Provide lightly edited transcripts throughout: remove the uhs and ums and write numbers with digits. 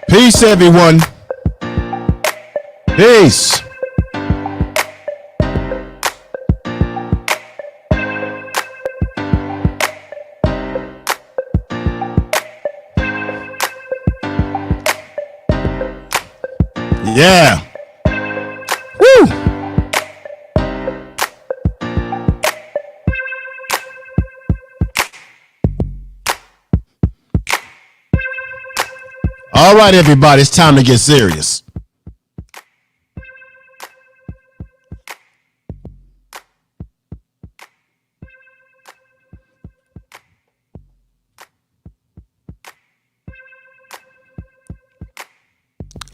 Peace, everyone. Peace. Yeah. Woo. All right, everybody, it's time to get serious.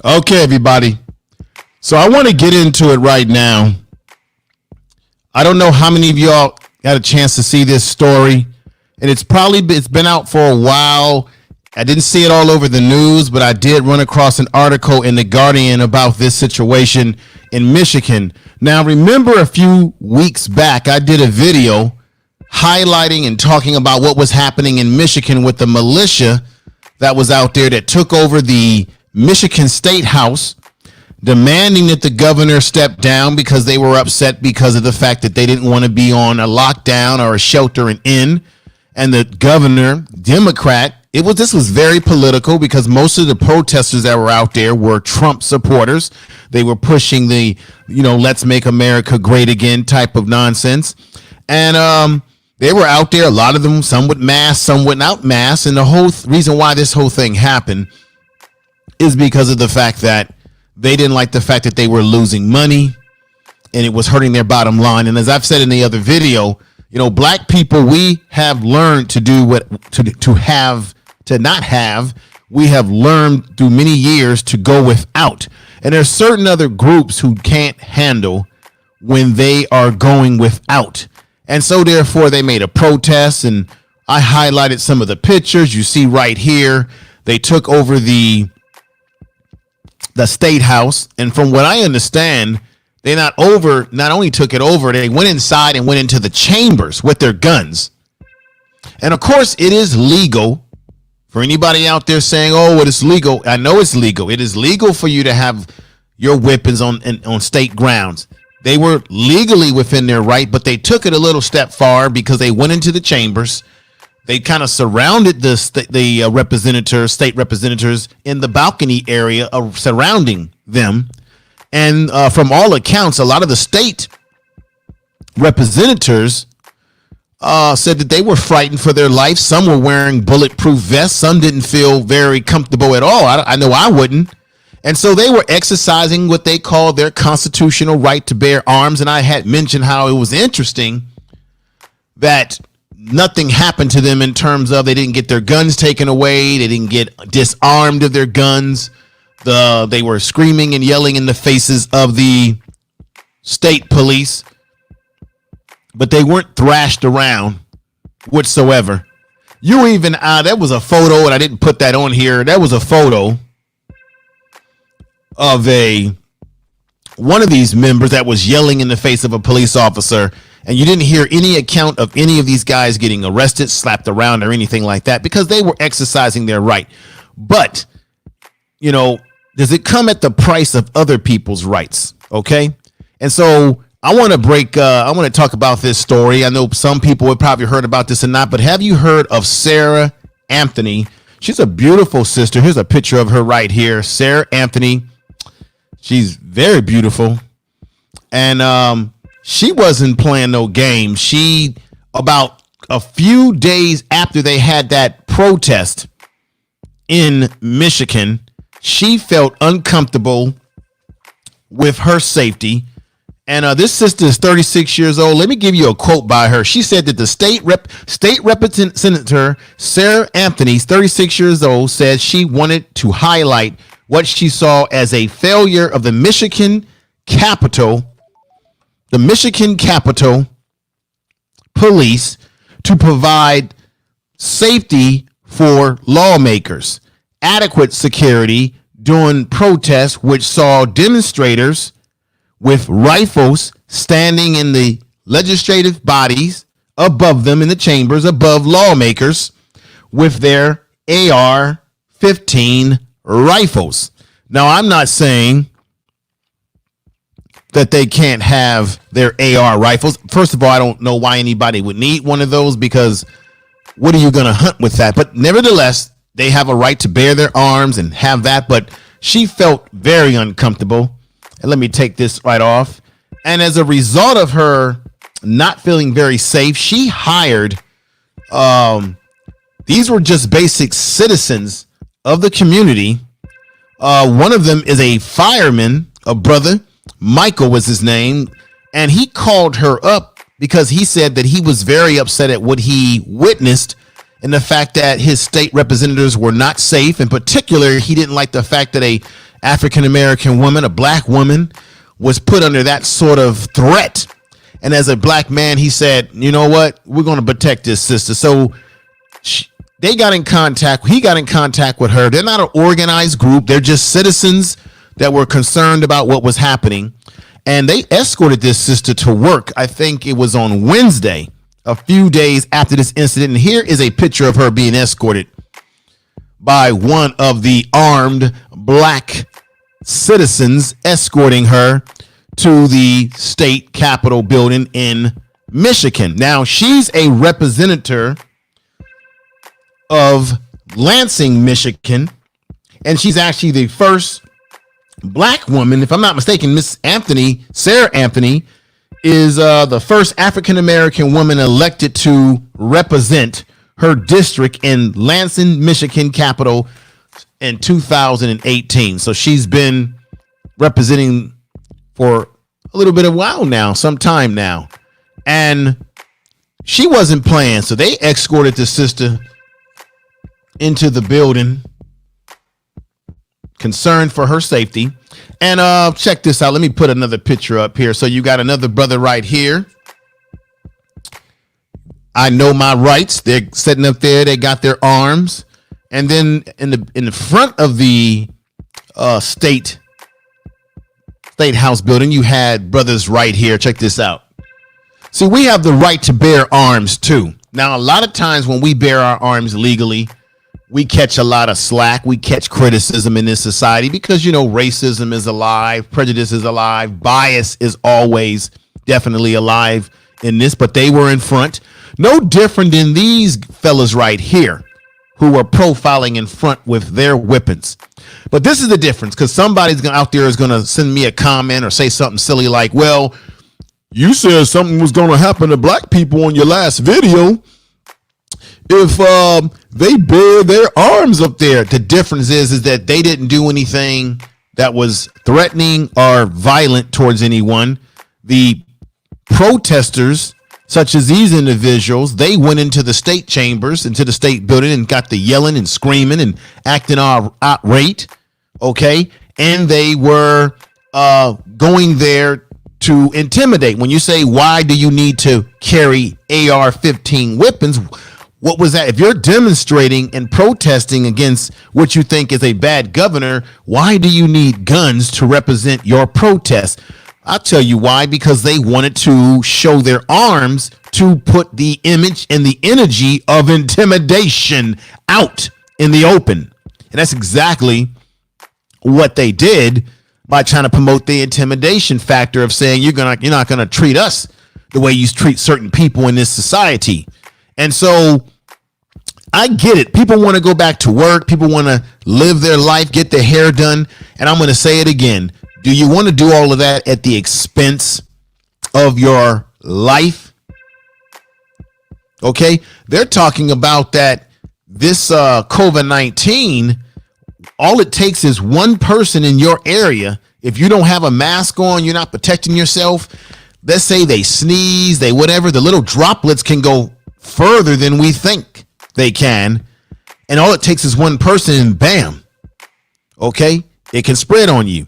Okay, everybody. So I want to get into it right now. I don't know how many of y'all got a chance to see this story, and it's been out for a while. I didn't see it all over the news, but I did run across an article in The Guardian about this situation in Michigan. Now, remember a few weeks back, I did a video highlighting and talking about what was happening in Michigan with the militia that was out there that took over the Michigan State House, demanding that the governor step down because they were upset because of the fact that they didn't want to be on a lockdown or a shelter in. And the governor, Democrat, this was very political because most of the protesters that were out there were Trump supporters. They were pushing the, let's make America great again type of nonsense. And they were out there, a lot of them, some with masks, some without masks. And the whole reason why this whole thing happened is because of the fact that they didn't like the fact that they were losing money and it was hurting their bottom line. And as I've said in the other video, black people, we have learned to do we have learned through many years to go without. And there's certain other groups who can't handle when they are going without. And so therefore they made a protest, and I highlighted some of the pictures you see right here. They took over the state house. And from what I understand, they not only took it over, they went inside and went into the chambers with their guns. And of course it is legal. For anybody out there saying, oh, it is legal. I know it's legal. It is legal for you to have your weapons on state grounds. They were legally within their right, but they took it a little step far because they went into the chambers. They kind of surrounded the state representatives in the balcony area surrounding them. And from all accounts, a lot of the state representatives said that they were frightened for their life. Some were wearing bulletproof vests. Some didn't feel very comfortable at all. I know I wouldn't. And so they were exercising what they call their constitutional right to bear arms. And I had mentioned how it was interesting that nothing happened to them in terms of they didn't get their guns taken away. They didn't get disarmed of their guns. They were screaming and yelling in the faces of the state police, but they weren't thrashed around whatsoever. There was a photo, and I didn't put that on here. There was a photo of one of these members that was yelling in the face of a police officer, and you didn't hear any account of any of these guys getting arrested, slapped around, or anything like that because they were exercising their right. But, does it come at the price of other people's rights? Okay. And so I want to talk about this story. I know some people have probably heard about this or not, but have you heard of Sarah Anthony? She's a beautiful sister. Here's a picture of her right here. Sarah Anthony. She's very beautiful. And she wasn't playing no game. About a few days after they had that protest in Michigan, she felt uncomfortable with her safety. And this sister is 36 years old. Let me give you a quote by her. She said that the state representative, Sarah Anthony, 36 years old, said she wanted to highlight what she saw as a failure of the Michigan Capitol Police to provide safety for lawmakers, adequate security during protests, which saw demonstrators with rifles standing in the legislative bodies above them in the chambers, above lawmakers with their AR-15 rifles. Now, I'm not saying that they can't have their AR rifles. First of all, I don't know why anybody would need one of those, because what are you going to hunt with that? But nevertheless, they have a right to bear their arms and have that. But she felt very uncomfortable. And let me take this right off. And as a result of her not feeling very safe, she hired, these were just basic citizens of the community. One of them is a fireman, a brother. Michael was his name. And he called her up because he said that he was very upset at what he witnessed and the fact that his state representatives were not safe. In particular, he didn't like the fact that a African-American woman, a black woman, was put under that sort of threat. And as a black man, he said, you know what? We're going to protect this sister. So he got in contact with her. They're not an organized group. They're just citizens that were concerned about what was happening. And they escorted this sister to work. I think it was on Wednesday, a few days after this incident. And here is a picture of her being escorted by one of the armed black citizens, escorting her to the state capitol building in Michigan. Now, she's a representative of Lansing, Michigan, and she's actually the first black woman, if I'm not mistaken. Sarah Anthony is the first African-American woman elected to represent her district in Lansing, Michigan Capitol in 2018. So she's been representing for a little bit of while now, some time now. And she wasn't playing. So they escorted the sister into the building, concerned for her safety. And check this out. Let me put another picture up here. So you got another brother right here. I know my rights. They're sitting up there. They got their arms. And then in the front of the state house building, you had brothers right here. Check this out. See, we have the right to bear arms too. Now, a lot of times when we bear our arms legally, we catch a lot of slack. We catch criticism in this society because, you know, racism is alive. Prejudice is alive. Bias is always definitely alive in this, but they were in front. No different than these fellas right here who were profiling in front with their weapons. But this is the difference, because somebody's out there is going to send me a comment or say something silly like, well, you said something was going to happen to black people on your last video if they bear their arms up there. The difference is that they didn't do anything that was threatening or violent towards anyone. The protesters, such as these individuals, they went into the state chambers, into the state building, and got the yelling and screaming and acting outraged. Okay. And they were going there to intimidate. When you say, why do you need to carry AR-15 weapons? What was that? If you're demonstrating and protesting against what you think is a bad governor, why do you need guns to represent your protest? I'll tell you why. Because they wanted to show their arms to put the image and the energy of intimidation out in the open. And that's exactly what they did by trying to promote the intimidation factor of saying you're not gonna treat us the way you treat certain people in this society. And so I get it. People want to go back to work. People want to live their life, get their hair done. And I'm going to say it again. Do you want to do all of that at the expense of your life? Okay. They're talking about that this COVID-19, all it takes is one person in your area. If you don't have a mask on, you're not protecting yourself. Let's say they sneeze, they whatever, the little droplets can go further than we think they can. And all it takes is one person and bam. Okay. It can spread on you.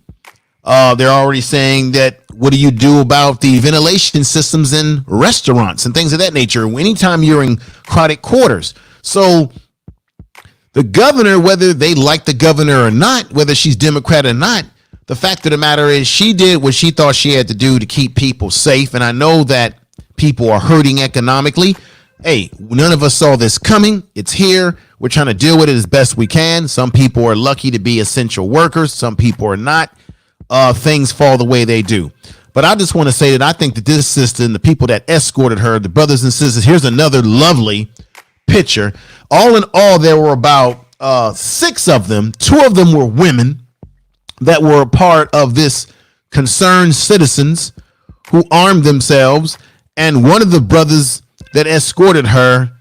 They're already saying that, what do you do about the ventilation systems in restaurants and things of that nature? Anytime you're in crowded quarters. So the governor, whether they like the governor or not, whether she's Democrat or not, the fact of the matter is she did what she thought she had to do to keep people safe. And I know that people are hurting economically. hey, none of us saw this coming. It's here. We're trying to deal with it as best we can. Some people are lucky to be essential workers. Some people are not. Things fall the way they do. But I just want to say that I think that this sister and the people that escorted her, the brothers and sisters, here's another lovely picture. All in all, there were about 6 of them. 2 of them were women that were a part of this concerned citizens who armed themselves. And one of the brothers that escorted her,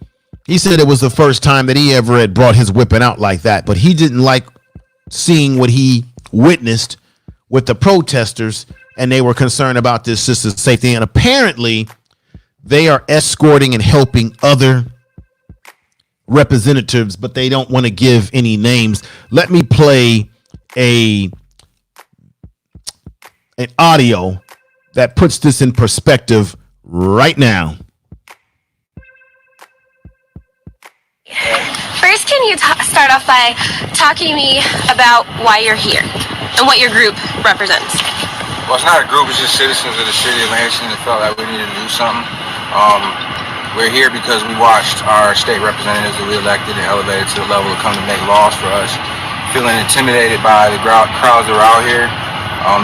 he said it was the first time that he ever had brought his weapon out like that. But he didn't like seeing what he witnessed with the protesters, and they were concerned about this sister's safety. And apparently they are escorting and helping other representatives, but they don't want to give any names. Let me play an audio that puts this in perspective right now. First, can you start off by talking to me about why you're here and what your group represents? Well, it's not a group, it's just citizens of the city of Lansing that felt like we needed to do something. We're here because we watched our state representatives that we elected and elevated to the level to come to make laws for us, feeling intimidated by the crowds that were out here,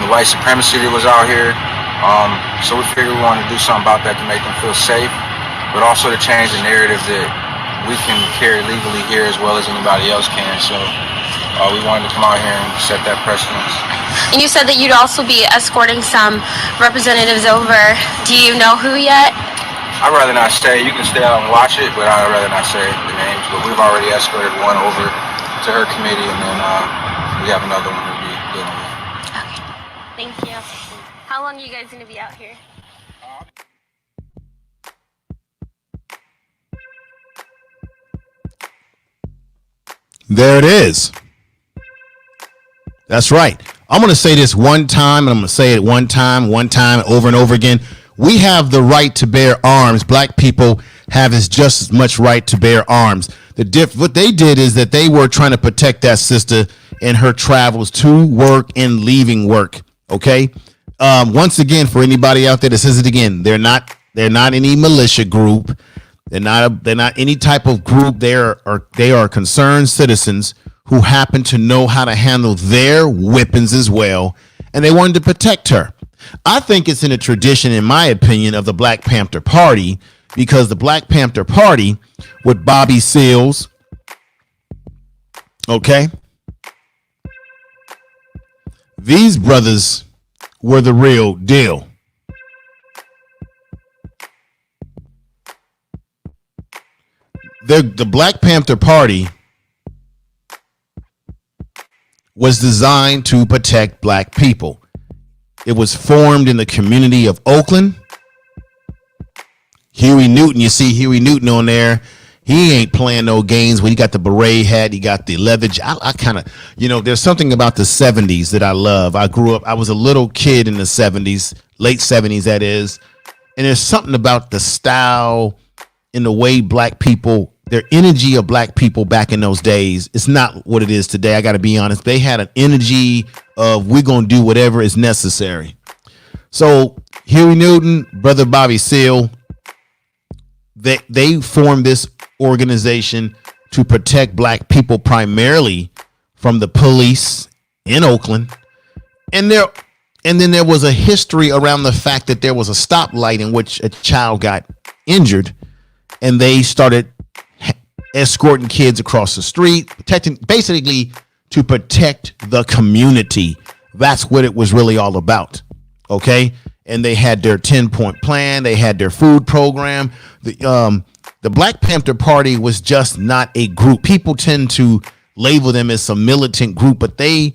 the white supremacy that was out here. So we figured we wanted to do something about that to make them feel safe, but also to change the narrative that we can carry legally here as well as anybody else can. So we wanted to come out here and set that precedence. And you said that you'd also be escorting some representatives over. Do you know who yet? I'd rather not say. You can stay out and watch it, but I'd rather not say the names. But we've already escorted one over to her committee, and then we have another one we'll be dealing with. Okay. Thank you. How long are you guys going to be out here? There it is. That's right. I'm going to say this one time, and I'm going to say it one time, over and over again. We have the right to bear arms. Black people have just as much right to bear arms. What they did is that they were trying to protect that sister in her travels to work and leaving work. Okay. Once again, for anybody out there that says it again, they're not any militia group. They're not any type of group. They are concerned citizens who happen to know how to handle their weapons as well, and they wanted to protect her. I think it's in a tradition, in my opinion, of the Black Panther Party, because the Black Panther Party with Bobby Seals, okay, these brothers were the real deal. The Black Panther Party was designed to protect black people. It was formed in the community of Oakland. Huey Newton, you see Huey Newton on there. He ain't playing no games when he got the beret hat, he got the leather. I kind of, there's something about the 70s that I love. I was a little kid in the 70s, late 70s, that is. And there's something about the style and the way black people, their energy of black people back in those days, it's not what it is today. I got to be honest. They had an energy of we're going to do whatever is necessary. So Huey Newton, brother Bobby Seale, they formed this organization to protect black people primarily from the police in Oakland. And then there was a history around the fact that there was a stoplight in which a child got injured, and they started escorting kids across the street, basically to protect the community. That's what it was really all about. Okay. And they had their 10-point plan. They had their food program. The Black Panther Party was just not a group. People tend to label them as some militant group, but they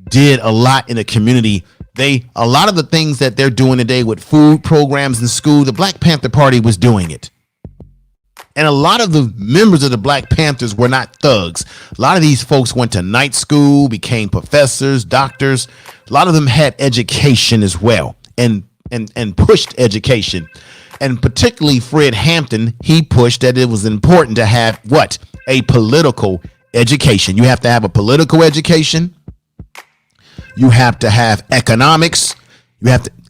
did a lot in the community. A lot of the things that they're doing today with food programs in school, the Black Panther Party was doing it. And a lot of the members of the Black Panthers were not thugs. A lot of these folks went to night school, became professors, doctors. A lot of them had education as well, and pushed education. And particularly Fred Hampton, he pushed that it was important to have what? A political education. You have to have a political education. You have to have economics.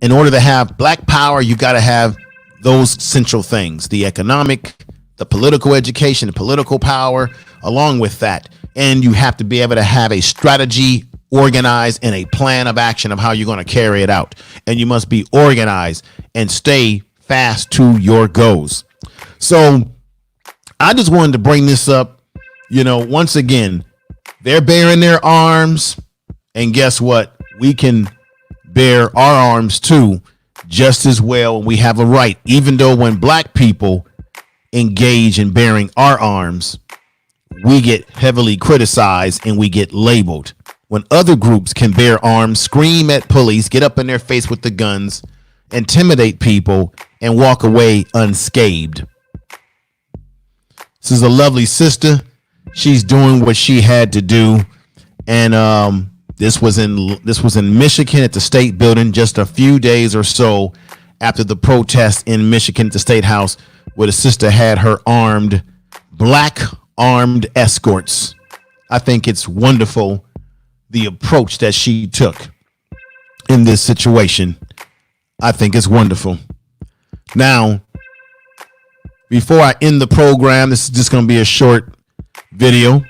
In order to have black power, you got to have those central things: the economic, the political education, the political power along with that. And you have to be able to have a strategy organized and a plan of action of how you're going to carry it out. And you must be organized and stay fast to your goals. So I just wanted to bring this up. You know, once again, they're bearing their arms, and guess what? We can bear our arms too, just as well. We have a right, even though when black people engage in bearing our arms, we get heavily criticized and we get labeled. When other groups can bear arms, scream at police, get up in their face with the guns, intimidate people, and walk away unscathed. This is a lovely sister. She's doing what she had to do. And this was in Michigan at the state building just a few days or so after the protest in Michigan at the State House, where the sister had her black armed escorts. I think it's wonderful, the approach that she took in this situation. I think it's wonderful. Now, before I end the program, this is just going to be a short video.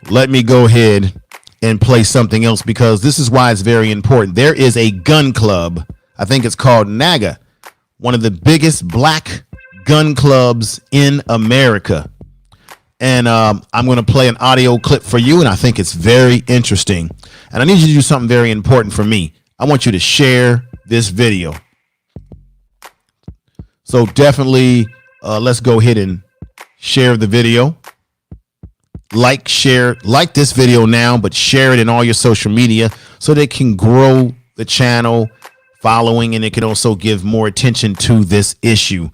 Let me go ahead and play something else, because this is why it's very important. There is a gun club. I think it's called NAAGA, one of the biggest black gun clubs in America. And I'm going to play an audio clip for you, and I think it's very interesting. And I need you to do something very important for me. I want you to share this video. So definitely, let's go ahead and share the video. Like this video now, but share it in all your social media so they can grow the channel following, and it can also give more attention to this issue.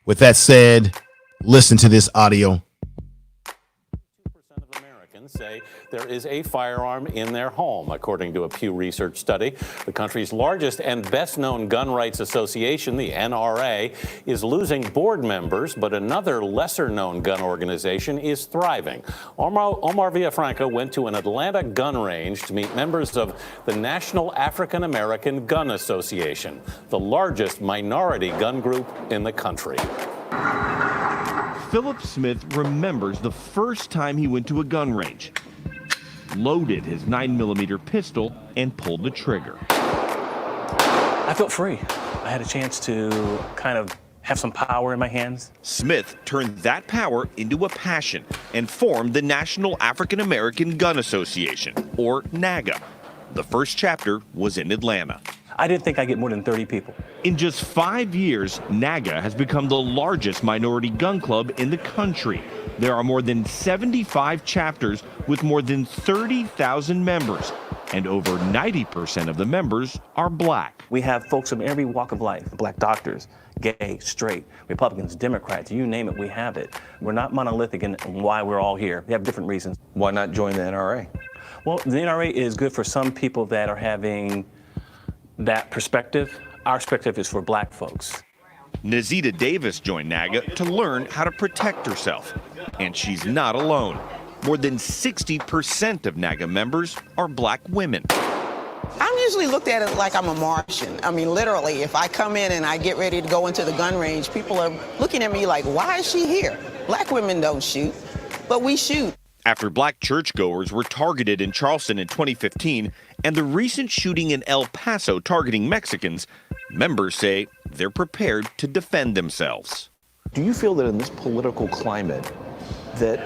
With that said, listen to this audio. 2% of Americans say there is a firearm in their home, according to a Pew Research study. The country's largest and best-known gun rights association, the NRA, is losing board members, but another lesser-known gun organization is thriving. Omar Villafranca went to an Atlanta gun range to meet members of the National African American Gun Association, the largest minority gun group in the country. Philip Smith remembers the first time he went to a gun range, loaded his 9mm pistol, and pulled the trigger. I felt free. I had a chance to kind of have some power in my hands. Smith turned that power into a passion and formed the National African American Gun Association, or NAAGA. The first chapter was in Atlanta. I didn't think I'd get more than 30 people. In just 5 years, NAAGA has become the largest minority gun club in the country. There are more than 75 chapters with more than 30,000 members, and over 90% of the members are black. We have folks from every walk of life, black doctors, gay, straight, Republicans, Democrats, you name it, we have it. We're not monolithic in why we're all here. We have different reasons. Why not join the NRA? Well, the NRA is good for some people that are having that perspective. Our perspective is for black folks. Nazita Davis joined NAAGA to learn how to protect herself. And she's not alone. More than 60% of NAAGA members are black women. I'm usually looked at it like I'm a Martian. I mean, literally, if I come in and I get ready to go into the gun range, people are looking at me like, why is she here? Black women don't shoot, but we shoot. After black churchgoers were targeted in Charleston in 2015 and the recent shooting in El Paso targeting Mexicans, members say they're prepared to defend themselves. Do you feel that in this political climate that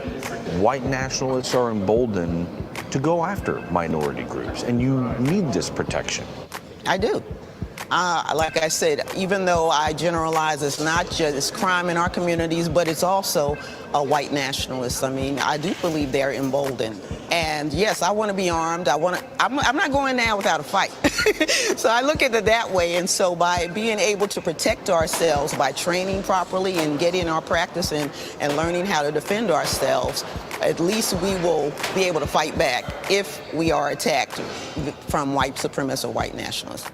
white nationalists are emboldened to go after minority groups and you need this protection? I do. Like I said, even though I generalize, it's not just crime in our communities, but it's also a white nationalist. I mean, I do believe they're emboldened. And yes, I want to be armed. I'm not going down without a fight. So I look at it that way. And so by being able to protect ourselves, by training properly and getting our practice and learning how to defend ourselves, at least we will be able to fight back if we are attacked from white supremacists or white nationalists.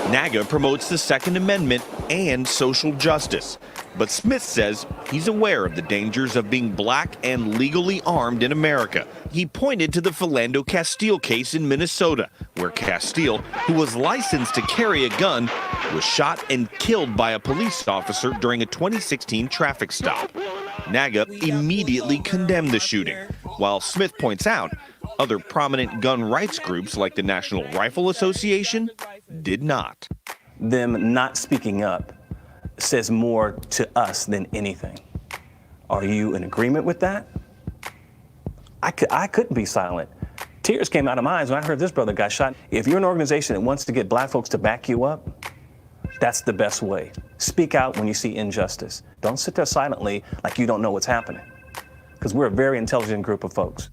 NAAGA promotes the Second Amendment and social justice. But Smith says he's aware of the dangers of being black and legally armed in America. He pointed to the Philando Castile case in Minnesota, where Castile, who was licensed to carry a gun, was shot and killed by a police officer during a 2016 traffic stop. NAAGA immediately condemned the shooting, while Smith points out other prominent gun rights groups like the National Rifle Association did not. Them not speaking up says more to us than anything. Are you in agreement with that? I couldn't be silent. Tears came out of my eyes when I heard this brother got shot. If you're an organization that wants to get black folks to back you up, that's the best way. Speak out when you see injustice. Don't sit there silently like you don't know what's happening, because we're a very intelligent group of folks.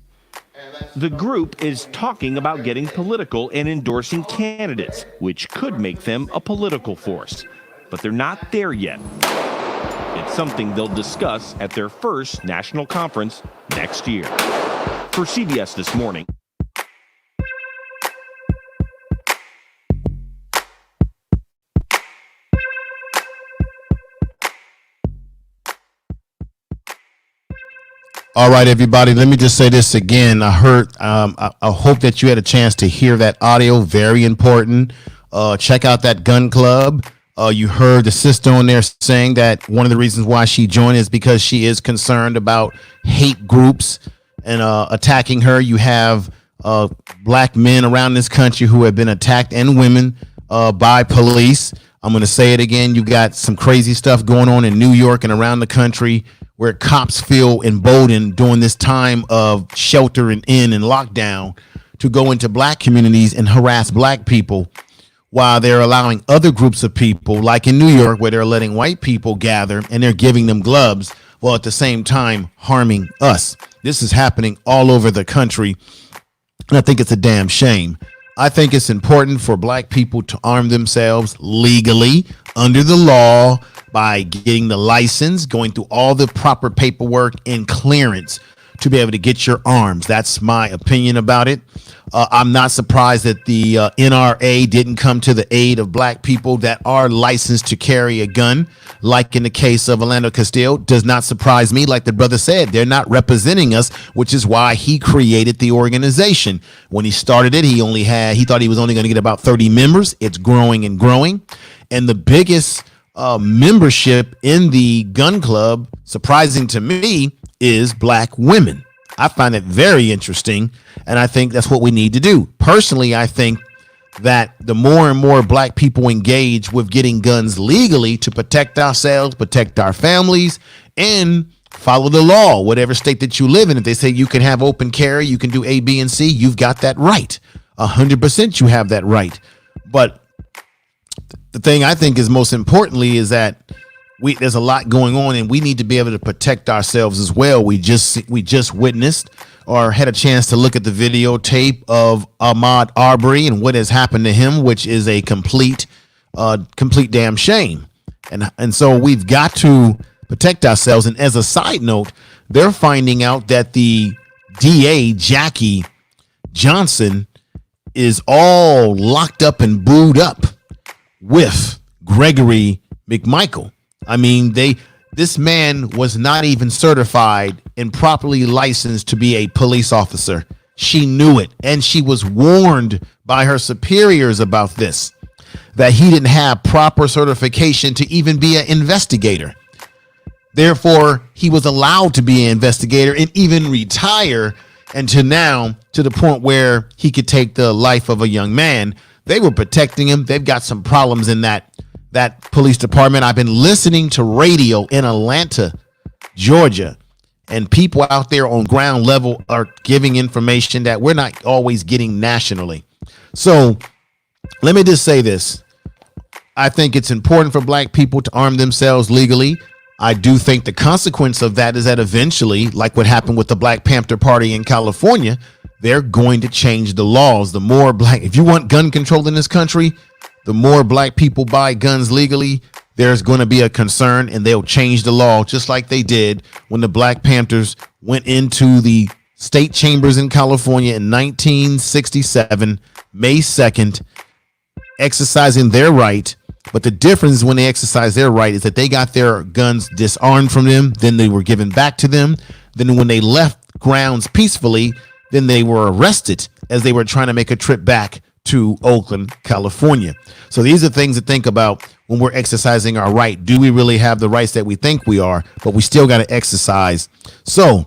The group is talking about getting political and endorsing candidates, which could make them a political force. But they're not there yet. It's something they'll discuss at their first national conference next year. For CBS This Morning. All right, everybody, let me just say this again. I hope that you had a chance to hear that audio. Very important. Check out that gun club. You heard the sister on there saying that one of the reasons why she joined is because she is concerned about hate groups and attacking her. You have black men around this country who have been attacked, and women by police. I'm going to say it again. You got some crazy stuff going on in New York and around the country where cops feel emboldened during this time of sheltering in and lockdown to go into black communities and harass black people, while they're allowing other groups of people, like in New York, where they're letting white people gather and they're giving them gloves, while at the same time harming us. This is happening all over the country, and I think it's a damn shame. I think it's important for black people to arm themselves legally under the law by getting the license, going through all the proper paperwork and clearance to be able to get your arms. That's my opinion about it. I'm not surprised that the NRA didn't come to the aid of black people that are licensed to carry a gun, like in the case of Orlando Castillo. Does not surprise me. Like the brother said, they're not representing us, which is why he created the organization. When he started it, he thought he was only going to get about 30 members. It's growing and growing. And the biggest membership in the gun club, surprising to me, is black women. I find it very interesting, and I think that's what we need to do. Personally, I think that the more and more black people engage with getting guns legally to protect ourselves, protect our families, and follow the law, whatever state that you live in. If they say you can have open carry, you can do A, B, and C, you've got that right. 100% you have that right. But the thing I think is most importantly is that there's a lot going on, and we need to be able to protect ourselves as well. We just witnessed or had a chance to look at the videotape of Ahmaud Arbery and what has happened to him, which is a complete damn shame. And so we've got to protect ourselves. And as a side note, they're finding out that the DA, Jackie Johnson, is all locked up and booed up with Gregory McMichael. I mean, this man was not even certified and properly licensed to be a police officer. She knew it, and she was warned by her superiors about this, that he didn't have proper certification to even be an investigator. Therefore, he was allowed to be an investigator and even retire, and to the point where he could take the life of a young man. They were protecting him. They've got some problems in that police department. I've been listening to radio in Atlanta, Georgia, and people out there on ground level are giving information that we're not always getting nationally. So let me just say this. I think it's important for black people to arm themselves legally. I do think the consequence of that is that eventually, like what happened with the Black Panther Party in California, they're going to change the laws. The more if you want gun control in this country, the more black people buy guns legally, there's going to be a concern, and they'll change the law just like they did when the Black Panthers went into the state chambers in California in 1967, May 2nd, exercising their right. But the difference when they exercised their right is that they got their guns disarmed from them, then they were given back to them. Then when they left grounds peacefully, then they were arrested as they were trying to make a trip back to Oakland, California. So these are things to think about when we're exercising our right? Do we really have the rights that we think we are, but we still got to exercise? So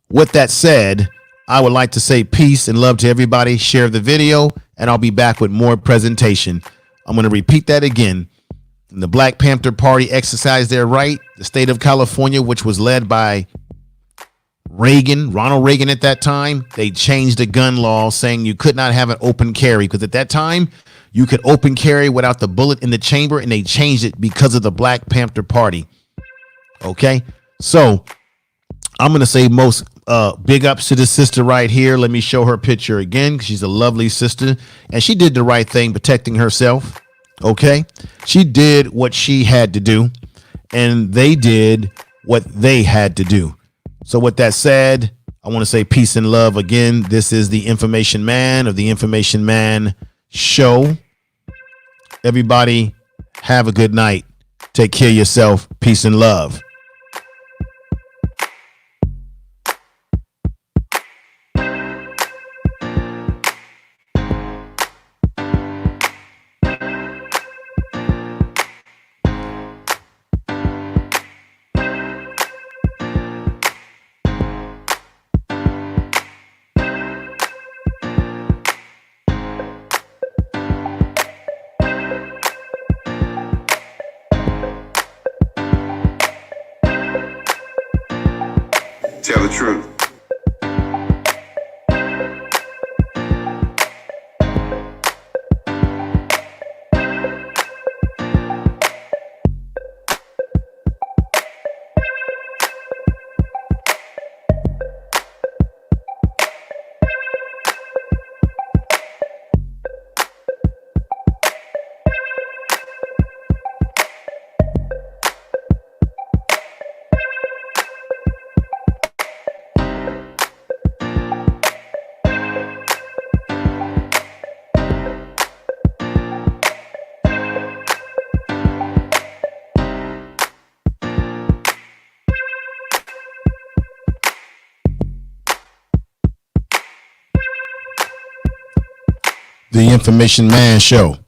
with that said, I would like to say peace and love to everybody. Share the video, and I'll be back with more presentation. I'm going to repeat that again. The Black Panther Party exercised their right. The state of California, which was led by Ronald Reagan at that time, they changed the gun law saying you could not have an open carry, because at that time you could open carry without the bullet in the chamber, and they changed it because of the Black Panther Party. Okay, so I'm going to say most big ups to this sister right here. Let me show her picture again. She's a lovely sister, and she did the right thing protecting herself. Okay, she did what she had to do, and they did what they had to do. So with that said, I want to say peace and love again. This is the Information Man of the Information Man Show. Everybody have a good night. Take care of yourself. Peace and love. Tell the truth. The Information Man Show.